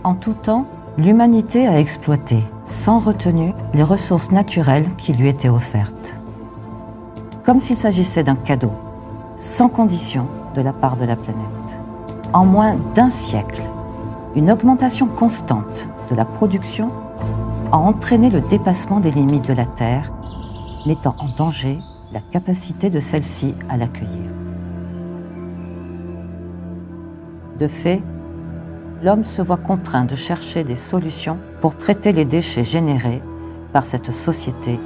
En tout temps, l'humanité a exploité, sans retenue, les ressources naturelles qui lui étaient offertes. Comme s'il s'agissait d'un cadeau, sans condition de la part de la planète. En moins d'un siècle, une augmentation constante de la production a entraîné le dépassement des limites de la Terre, mettant en danger la capacité de celle-ci à l'accueillir. De fait, l'homme se voit contraint de chercher des solutions pour traiter les déchets générés par cette société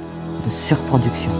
de surproduction.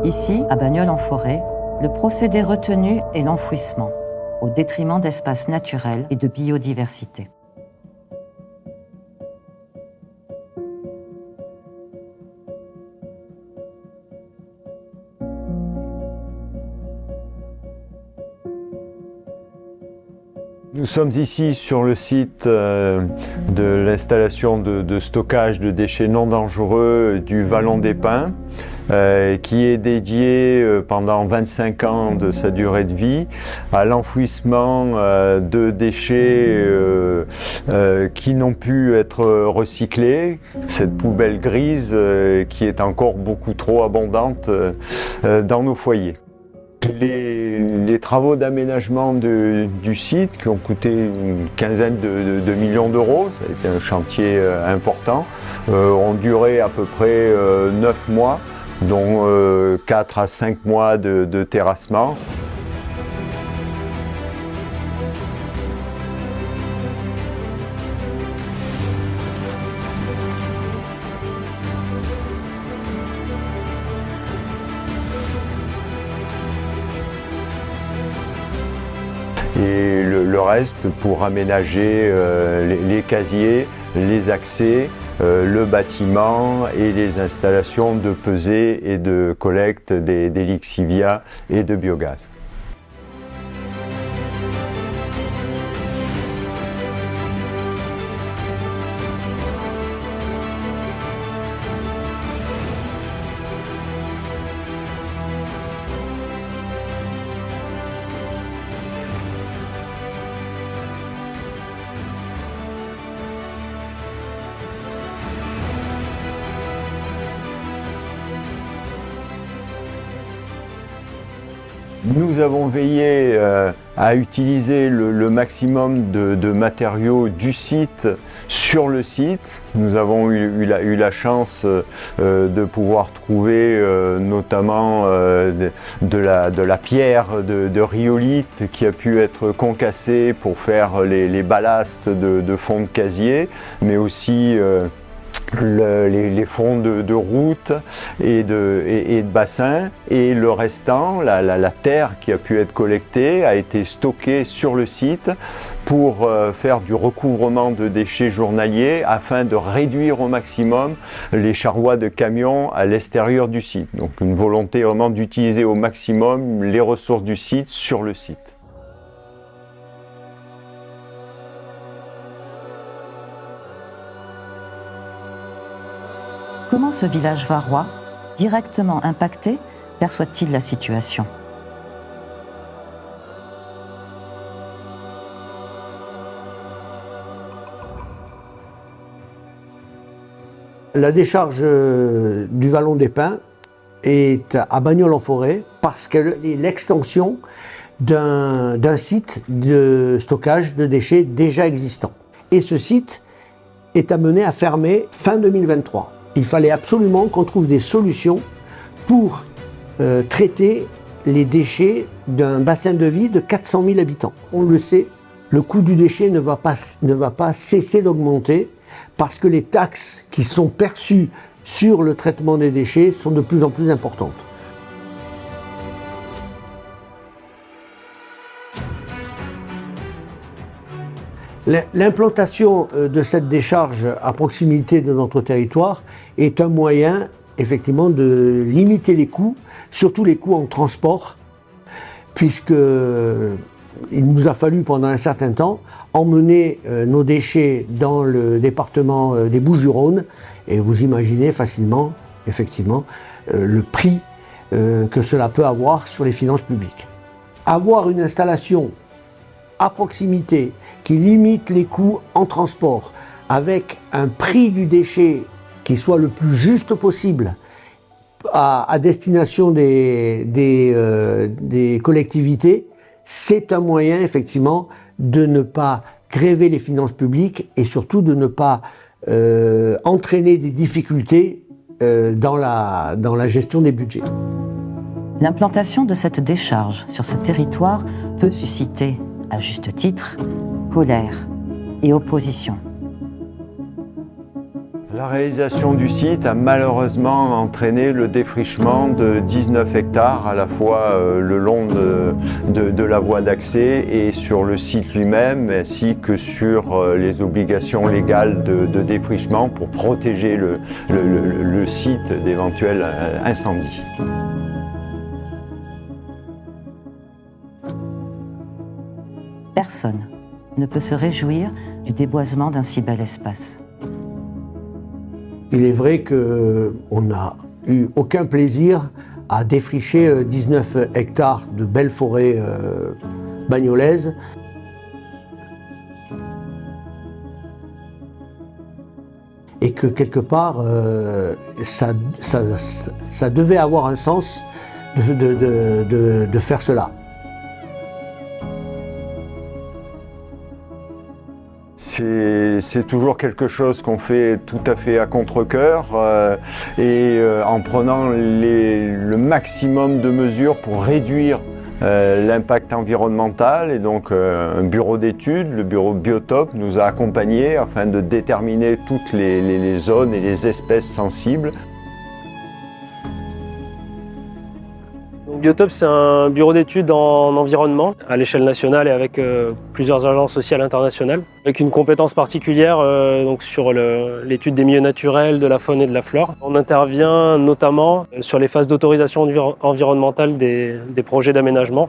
Ici, à Bagnols-en-Forêt, le procédé retenu est l'enfouissement, au détriment d'espaces naturels et de biodiversité. Nous sommes ici sur le site de l'installation de stockage de déchets non dangereux du Vallon des Pins, qui est dédié pendant 25 ans de sa durée de vie à l'enfouissement de déchets qui n'ont pu être recyclés. Cette poubelle grise qui est encore beaucoup trop abondante dans nos foyers. Les travaux d'aménagement du site, qui ont coûté une quinzaine de millions d'euros, ça a été un chantier important, ont duré à peu près 9 mois, dont 4 à 5 mois de terrassement. Et le reste pour aménager les casiers, les accès, le bâtiment et les installations de pesée et de collecte des lixivia et de biogaz. Nous avons veillé à utiliser le maximum de matériaux du site sur le site. Nous avons eu la chance de pouvoir trouver notamment de la pierre de rhyolite qui a pu être concassée pour faire les ballasts de fonds de casier, mais aussi les fonds de route et de bassins, et le restant, la terre qui a pu être collectée, a été stockée sur le site pour faire du recouvrement de déchets journaliers afin de réduire au maximum les charrois de camions à l'extérieur du site. Donc une volonté vraiment d'utiliser au maximum les ressources du site sur le site. Comment ce village varois, directement impacté, perçoit-il la situation ? La décharge du Vallon des Pins est à Bagnols-en-Forêt parce qu'elle est l'extension d'un site de stockage de déchets déjà existant. Et ce site est amené à fermer fin 2023. Il fallait absolument qu'on trouve des solutions pour traiter les déchets d'un bassin de vie de 400 000 habitants. On le sait, le coût du déchet ne va pas cesser d'augmenter parce que les taxes qui sont perçues sur le traitement des déchets sont de plus en plus importantes. L'implantation de cette décharge à proximité de notre territoire est un moyen effectivement de limiter les coûts, surtout les coûts en transport, puisque il nous a fallu pendant un certain temps emmener nos déchets dans le département des Bouches-du-Rhône, et vous imaginez facilement effectivement le prix que cela peut avoir sur les finances publiques. Avoir une installation à proximité qui limite les coûts en transport avec un prix du déchet qui soit le plus juste possible à destination des collectivités, c'est un moyen effectivement de ne pas gréver les finances publiques et surtout de ne pas entraîner des difficultés dans la gestion des budgets. L'implantation de cette décharge sur ce territoire peut susciter, à juste titre, colère et opposition. La réalisation du site a malheureusement entraîné le défrichement de 19 hectares, à la fois le long de la voie d'accès et sur le site lui-même, ainsi que sur les obligations légales de défrichement pour protéger le site d'éventuels incendies. Personne ne peut se réjouir du déboisement d'un si bel espace. Il est vrai qu'on n'a eu aucun plaisir à défricher 19 hectares de belles forêts bagnolaises. Et que quelque part, ça devait avoir un sens de faire cela. C'est toujours quelque chose qu'on fait tout à fait à contre-cœur en prenant le maximum de mesures pour réduire l'impact environnemental. Et donc un bureau d'études, le bureau Biotope, nous a accompagnés afin de déterminer toutes les zones et les espèces sensibles. Biotope, c'est un bureau d'études en environnement à l'échelle nationale et avec plusieurs agences sociales internationales, avec une compétence particulière donc sur l'étude des milieux naturels, de la faune et de la flore. On intervient notamment sur les phases d'autorisation environnementale des projets d'aménagement.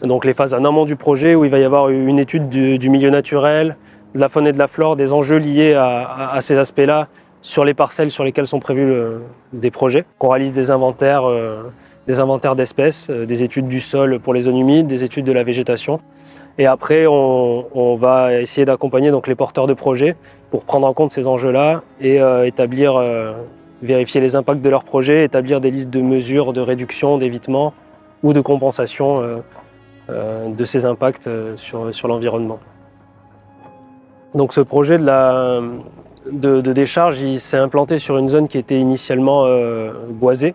Donc les phases en amont du projet où il va y avoir une étude du milieu naturel, de la faune et de la flore, des enjeux liés à ces aspects-là sur les parcelles sur lesquelles sont prévus des projets. On réalise des inventaires d'espèces, des études du sol pour les zones humides, des études de la végétation. Et après, on va essayer d'accompagner donc les porteurs de projets pour prendre en compte ces enjeux-là et vérifier les impacts de leurs projets, établir des listes de mesures de réduction, d'évitement ou de compensation de ces impacts sur l'environnement. Donc ce projet de décharge, il s'est implanté sur une zone qui était initialement boisée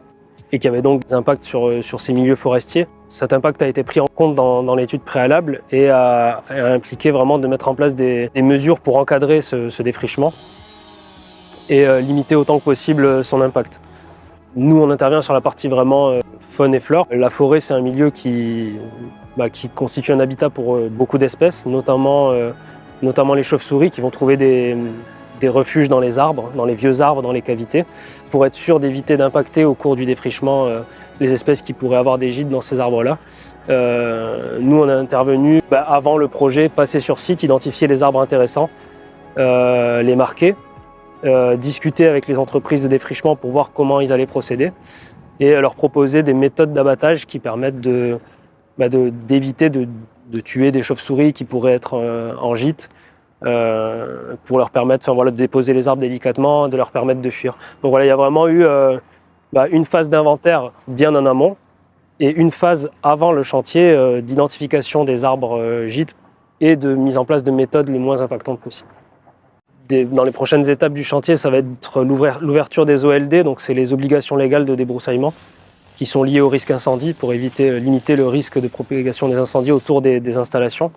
et qui avait donc des impacts sur ces milieux forestiers. Cet impact a été pris en compte dans l'étude préalable et a impliqué vraiment de mettre en place des mesures pour encadrer ce défrichement et limiter autant que possible son impact. Nous, on intervient sur la partie vraiment faune et flore. La forêt, c'est un milieu qui constitue un habitat pour beaucoup d'espèces, notamment les chauves-souris qui vont trouver des refuges dans les arbres, dans les vieux arbres, dans les cavités, pour être sûr d'éviter d'impacter au cours du défrichement les espèces qui pourraient avoir des gîtes dans ces arbres-là. Nous, on a intervenu avant le projet, passer sur site, identifier les arbres intéressants, les marquer, discuter avec les entreprises de défrichement pour voir comment ils allaient procéder et leur proposer des méthodes d'abattage qui permettent d'éviter de tuer des chauves-souris qui pourraient être en gîte, pour leur permettre de déposer les arbres délicatement, de leur permettre de fuir. Donc voilà, il y a vraiment eu une phase d'inventaire bien en amont et une phase avant le chantier d'identification des arbres gîtes et de mise en place de méthodes les moins impactantes possibles. Dans les prochaines étapes du chantier, ça va être l'ouverture des OLD, donc c'est les obligations légales de débroussaillement qui sont liées au risque incendie pour limiter le risque de propagation des incendies autour des installations.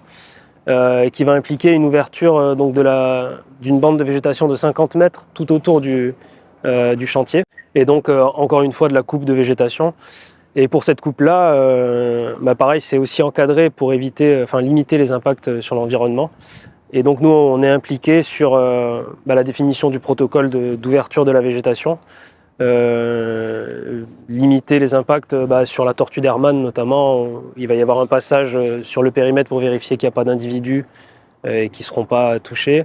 qui va impliquer une ouverture donc d'une bande de végétation de 50 mètres tout autour du chantier. Et donc, encore une fois, de la coupe de végétation. Et pour cette coupe-là, pareil, c'est aussi encadré pour limiter les impacts sur l'environnement. Et donc, nous, on est impliqué sur la définition du protocole d'ouverture de la végétation, limiter les impacts sur la tortue d'Hermann notamment. Il va y avoir un passage sur le périmètre pour vérifier qu'il n'y a pas d'individus qui ne seront pas touchés.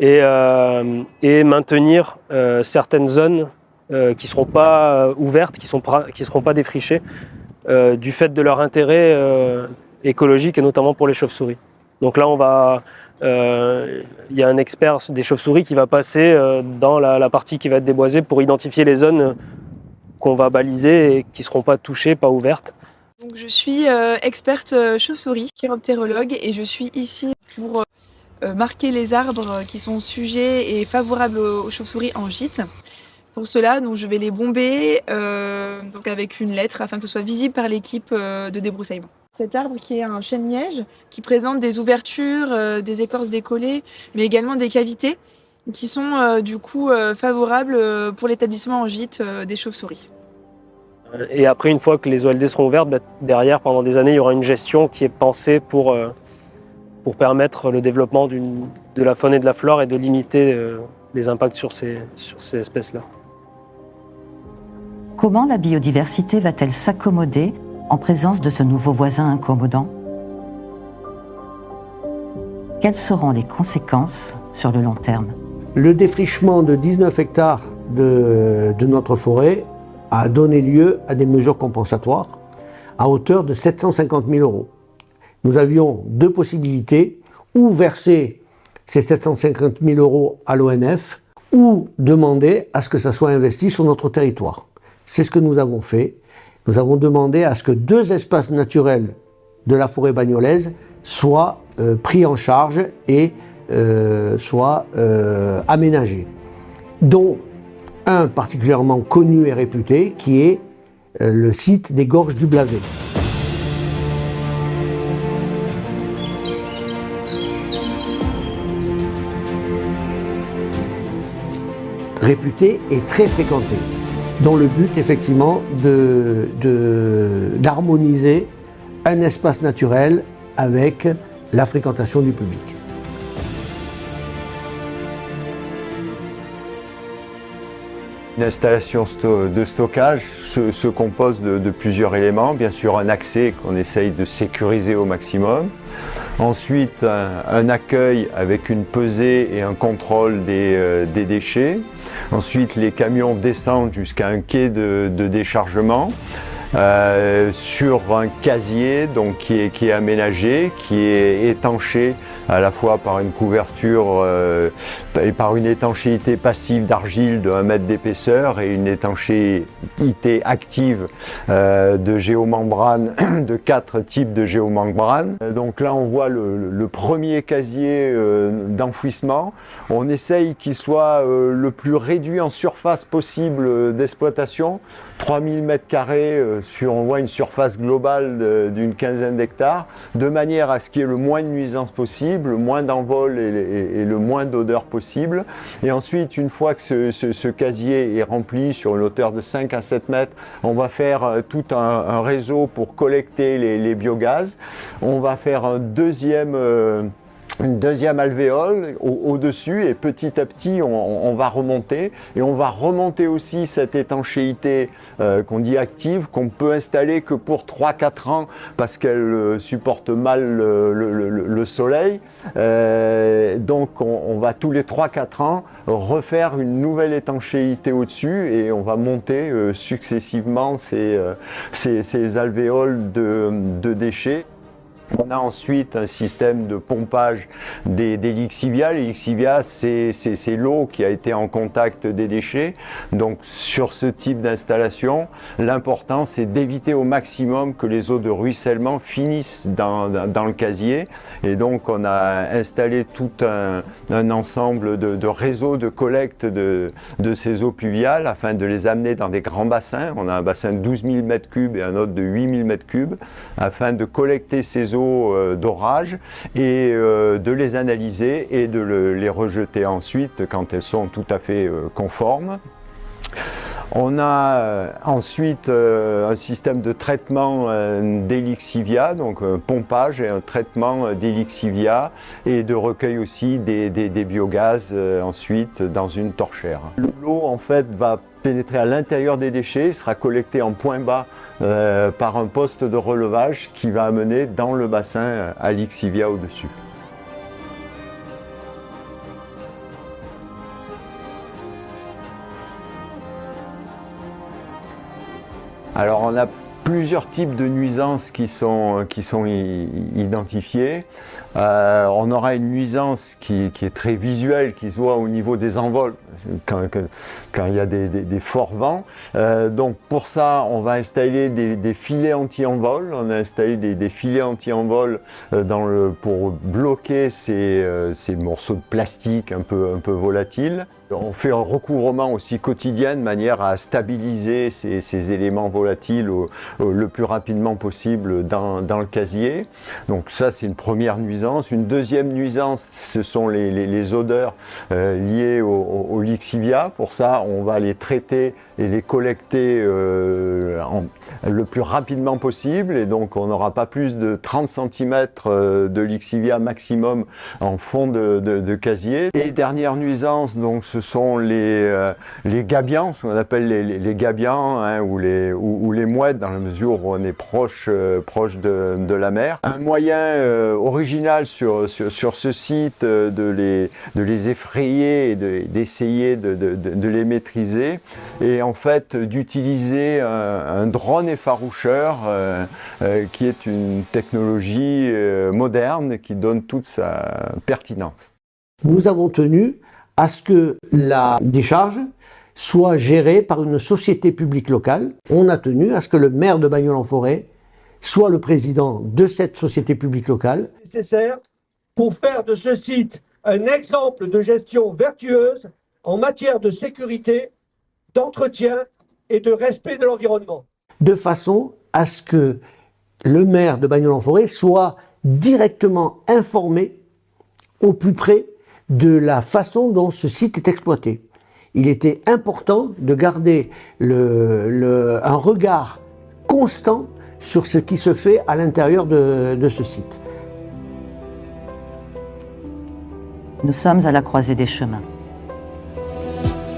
Et maintenir certaines zones qui ne seront pas ouvertes, qui ne seront pas défrichées du fait de leur intérêt écologique et notamment pour les chauves-souris. Donc là, il y a un expert des chauves-souris qui va passer dans la partie qui va être déboisée pour identifier les zones qu'on va baliser et qui ne seront pas touchées, pas ouvertes. Donc, je suis experte chauve-souris, chiroptérologue, et je suis ici pour marquer les arbres qui sont sujets et favorables aux chauves-souris en gîte. Pour cela, donc, je vais les bomber donc avec une lettre afin que ce soit visible par l'équipe de débroussaillement. Cet arbre qui est un chêne-liège qui présente des ouvertures, des écorces décollées, mais également des cavités qui sont du coup favorables pour l'établissement en gîte des chauves-souris. Et après, une fois que les OLD seront ouvertes, derrière, pendant des années, il y aura une gestion qui est pensée pour permettre le développement de la faune et de la flore et de limiter les impacts sur ces espèces-là. Comment la biodiversité va-t-elle s'accommoder en présence de ce nouveau voisin incommodant? Quelles seront les conséquences sur le long terme? Le défrichement de 19 hectares de notre forêt a donné lieu à des mesures compensatoires à hauteur de 750 000 €. Nous avions deux possibilités, ou verser ces 750 000 € à l'ONF, ou demander à ce que ça soit investi sur notre territoire. C'est ce que nous avons fait. Nous avons demandé à ce que 2 espaces naturels de la forêt bagnolaise soient pris en charge et soient aménagés, dont un particulièrement connu et réputé qui est le site des Gorges du Blavet. Réputé et très fréquenté, dont le but effectivement d'harmoniser un espace naturel avec la fréquentation du public. Une installation de stockage se compose de plusieurs éléments. Bien sûr, un accès qu'on essaye de sécuriser au maximum. Ensuite, un accueil avec une pesée et un contrôle des déchets. Ensuite, les camions descendent jusqu'à un quai de déchargement sur un casier donc, qui est aménagé, qui est étanché à la fois par une couverture et par une étanchéité passive d'argile de 1 mètre d'épaisseur et une étanchéité active de géomembrane, de 4 types de géomembrane. Donc là on voit le premier casier d'enfouissement. On essaye qu'il soit le plus réduit en surface possible d'exploitation, 3000 m², on voit une surface globale d'une quinzaine d'hectares, de manière à ce qu'il y ait le moins de nuisances possible, le moins d'envol et le moins d'odeur possible. Et ensuite, une fois que ce casier est rempli sur une hauteur de 5 à 7 mètres, on va faire tout un réseau pour collecter les biogaz. On va faire une deuxième alvéole au-dessus et petit à petit on va remonter et on va remonter aussi cette étanchéité qu'on dit active, qu'on peut installer que pour 3-4 ans parce qu'elle supporte mal le soleil. Donc on va tous les 3-4 ans refaire une nouvelle étanchéité au-dessus et on va monter successivement ces alvéoles de déchets. On a ensuite un système de pompage des lixivia. Les lixivia, c'est l'eau qui a été en contact des déchets. Donc sur ce type d'installation, l'important c'est d'éviter au maximum que les eaux de ruissellement finissent dans le casier. Et donc on a installé tout un ensemble de réseaux de collecte de ces eaux pluviales afin de les amener dans des grands bassins. On a un bassin de 12 000 m3 et un autre de 8 000 m3 afin de collecter ces les eaux d'orage et de les analyser et de les rejeter ensuite quand elles sont tout à fait conformes. On a ensuite un système de traitement d'Elixivia, donc pompage et un traitement d'Elixivia et de recueil aussi des biogaz ensuite dans une torchère. L'eau en fait va pénétrer à l'intérieur des déchets, sera collectée en point bas par un poste de relevage qui va amener dans le bassin à Elixivia au-dessus. Alors on a plusieurs types de nuisances qui sont identifiées. On aura une nuisance qui est très visuelle, qui se voit au niveau des envols, quand il y a des forts vents. Donc pour ça, on va installer des filets anti-envol. On a installé des filets anti-envol pour bloquer ces morceaux de plastique un peu volatiles. On fait un recouvrement aussi quotidien de manière à stabiliser ces éléments volatiles le plus rapidement possible dans le casier. Donc ça, c'est une première nuisance. Une deuxième nuisance, ce sont les odeurs liées au Lixivia. Pour ça, on va les traiter et les collecter le plus rapidement possible. Et donc, on n'aura pas plus de 30 cm de Lixivia maximum en fond de casier. Et dernière nuisance, donc, ce sont les gabions, ce qu'on appelle les gabions, hein, ou les mouettes, dans la mesure où on est proche de la mer. Un moyen original sur ce site de les effrayer et d'essayer de les maîtriser, et en fait d'utiliser un drone effaroucheur qui est une technologie moderne qui donne toute sa pertinence. Nous avons tenu à ce que la décharge soit gérée par une société publique locale. On a tenu à ce que le maire de Bagnols-en-Forêt soit le président de cette société publique locale. Nécessaire pour faire de ce site un exemple de gestion vertueuse en matière de sécurité, d'entretien et de respect de l'environnement. De façon à ce que le maire de Bagnols-en-Forêt soit directement informé au plus près de la façon dont ce site est exploité. Il était important de garder un regard constant sur ce qui se fait à l'intérieur de ce site. Nous sommes à la croisée des chemins.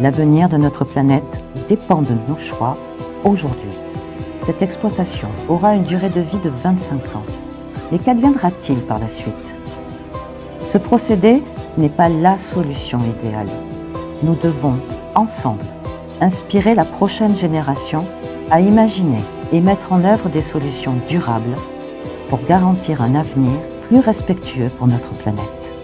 L'avenir de notre planète dépend de nos choix aujourd'hui. Cette exploitation aura une durée de vie de 25 ans. Mais qu'adviendra-t-il par la suite? Ce procédé n'est pas la solution idéale. Nous devons, ensemble, inspirer la prochaine génération à imaginer et mettre en œuvre des solutions durables pour garantir un avenir plus respectueux pour notre planète.